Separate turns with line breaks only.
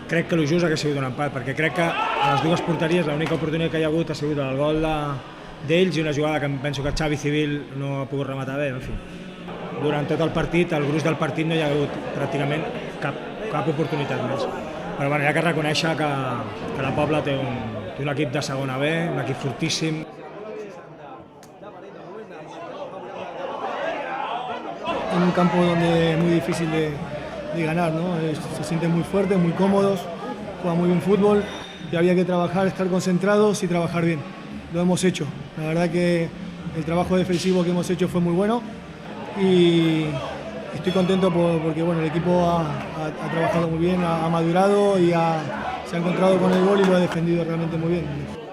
Crec que el just hagués sigut un empat, perquè crec que a les dues porteries l'única oportunitat que hi ha hagut ha sigut el gol d'ells i una jugada que penso que Xavi Civil no ha pogut rematar bé. En fi, durant tot el partit, el gruix del partit, no hi ha hagut pràcticament cap oportunitat més. Però bueno, hi ha que reconèixer que la Pobla té un equip de segona B, un equip fortíssim.
En un campo donde es muy difícil de ganar, ¿no? Se sienten muy fuertes, muy cómodos, juegan muy bien fútbol y había que trabajar, estar concentrados y trabajar bien. Lo hemos hecho. La verdad que el trabajo defensivo que hemos hecho fue muy bueno y estoy contento porque bueno, el equipo ha trabajado muy bien, ha madurado y se ha encontrado con el gol y lo ha defendido realmente muy bien.